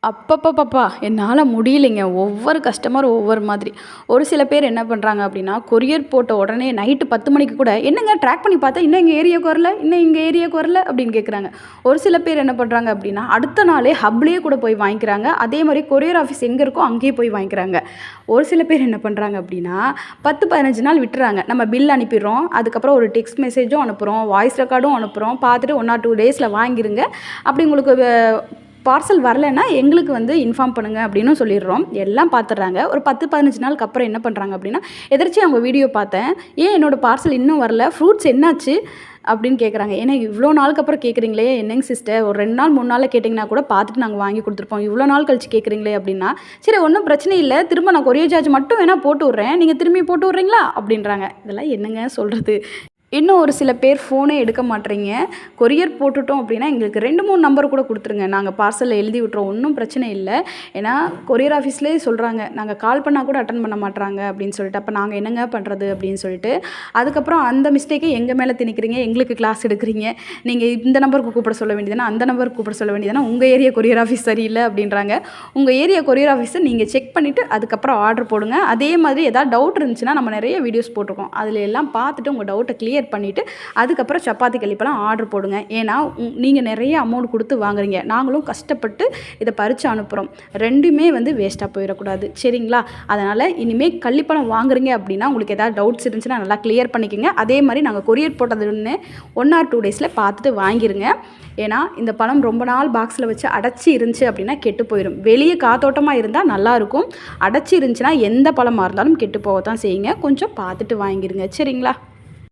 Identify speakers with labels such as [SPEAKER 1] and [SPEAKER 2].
[SPEAKER 1] அப்பப்பப்பப்பா! என்னால முடியலைங்க. ஒவ்வொரு கஸ்டமர் ஒவ்வொரு மாதிரி. ஒரு சில பேர் என்ன பண்றாங்க அப்டின்னா, கொரியர் போட்ட உடனே நைட்டு 10 மணிக்கு கூட, "என்னங்க ட்ராக் பண்ணி பார்த்தேன், இன்னும் எங்க ஏரியாவுக்கு வரல, இன்னும் எங்க ஏரியாவுக்கு வரல" அப்டின்னு கேட்குறாங்க. ஒரு சில பேர் என்ன பண்றாங்க அப்டின்னா, அடுத்த நாளே ஹப்லயே கூட போய் வாங்கிக்கிறாங்க. அதே மாரி கொரியர் ஆஃபீஸ் எங்க இருக்கோ அங்கேயே போய் வாங்கிக்கிறாங்க. ஒரு சில பேர் என்ன பண்றாங்க அப்டின்னா, 10, 15 நாள் விட்டுறாங்க. நம்ம பில் அனுப்பிடுறோம். அதுக்கப்புறம் ஒரு டெக்ஸ்ட் மெசேஜும் அனுப்புறோம். வாய்ஸ் ரெக்கார்டும் அனுப்புறோம். பார்த்துட்டு 1 ஆர் 2 டேஸ்ல வாங்கிருங்க. அப்டி உங்களுக்கு பார்சல் வரலன்னா எங்களுக்கு வந்து இன்ஃபார்ம் பண்ணுங்க அப்படின்னும் சொல்லிடுறோம். எல்லாம் பார்த்துடுறாங்க. ஒரு 10, 15 நாளுக்கு அப்புறம் என்ன பண்ணுறாங்க அப்படின்னா, எதர்ச்சியா அவங்க வீடியோ பார்த்தேன். "ஏன் என்னோட பார்சல் இன்னும் வரல? ஃப்ரூட்ஸ் என்னாச்சு?" அப்படின்னு கேட்குறாங்க. ஏன்னா இவ்வளோ நாளுக்கு அப்புறம் கேட்குறீங்களே, என்னங்க சிஸ்டர் ஒரு 2 நாள் 3 நாள்ல கேட்டிங்கன்னா கூட பார்த்துட்டு நாங்க வாங்கி குடுத்துருப்போம். இவ்வளோ நாள் கழிச்சு கேட்குறீங்களே அப்படின்னா, "சரி ஒண்ணும் பிரச்சனை இல்ல. திரும்ப நான் கொரியர் சார்ஜ் மட்டும் வேணா போட்டு விடுறேன். நீங்க திரும்பி போட்டு விடுறீங்களா?" அப்படின்றாங்க. இதெல்லாம் என்னங்க சொல்றது? இன்னும் ஒரு சில பேர் ஃபோனே எடுக்க மாட்றீங்க. கொரியர் போட்டுட்டோம் அப்படின்னா, எங்களுக்கு 2, 3 நம்பர் கூட குடுத்துருங்க. நாங்க பார்சல்ல எழுதி விட்டுறோம். ஒண்ணும் பிரச்சனை இல்ல. ஏன்னா கொரியர் ஆஃபீஸ்லயே சொல்றாங்க, "நாங்க கால் பண்ணா கூட அட்டெண்ட் பண்ண மாட்றாங்க" அப்படின்னு சொல்லிட்டு. அப்ப நாங்க என்னங்க பண்றது அப்படின்னு சொல்லிட்டு, அதுக்கப்புறம் அந்த மிஸ்டேக்க எங்க மேல திணிக்கிறீங்க. எங்களுக்கு கிளாஸ் எடுக்குறீங்க. நீங்க இந்த நம்பருக்கு கூப்பிட சொல்ல வேண்டியது தானே, அந்த நம்பருக்கு கூப்பிட சொல்ல வேண்டியது தானே. உங்க ஏரியா கொரியர் ஆஃபீஸ் சரியில்ல அப்படின்றாங்க. உங்க ஏரியா கொரியர் ஆஃபீஸ நீங்க செக் பண்ணிட்டு அதுக்கப்புறம் ஆர்டர் போடுங்க. அதே மாதிரி ஏதாவது டவுட் இருந்துச்சுன்னா, நம்ம நெறைய வீடியோஸ் போட்டிருக்கோம். அதுல எல்லாம் பார்த்துட்டு உங்க டவுட்ட கிளியர் பண்ணிட்டு அதுக்கப்புறம் சப்பாத்தி கலிப்பெல்லாம் ஆர்டர் போடுங்க. ஏன்னா நீங்க நிறைய அமௌண்ட் கொடுத்து வாங்குறீங்க. நாங்களும் கஷ்டப்பட்டு இதை பறிச்சு அனுப்புகிறோம். 2மே வந்து வேஸ்ட்டாக போயிடக்கூடாது. சரிங்களா? அதனால் இனிமேல் கள்ளிப்பழம் வாங்குறீங்க அப்படின்னா உங்களுக்கு ஏதாவது டவுட்ஸ் இருந்துச்சுன்னா நல்லா கிளியர் பண்ணிக்கோங்க. அதே மாதிரி நாங்கள் கொரியர் போட்டதுன்னு 1 ஆர் 2 டேஸில் பார்த்துட்டு வாங்கிருங்க. ஏன்னா இந்த பழம் ரொம்ப நாள் பாக்ஸில் வச்சு அடைச்சி இருந்துச்சு அப்படின்னா கெட்டு போயிடும். வெளியே காத்தோட்டமாக இருந்தால் நல்லாயிருக்கும். அடைச்சி இருந்துச்சுன்னா எந்த பழமாக இருந்தாலும் கெட்டு போக தான் செய்யுங்க. கொஞ்சம் பார்த்துட்டு வாங்கிருங்க. சரிங்களா?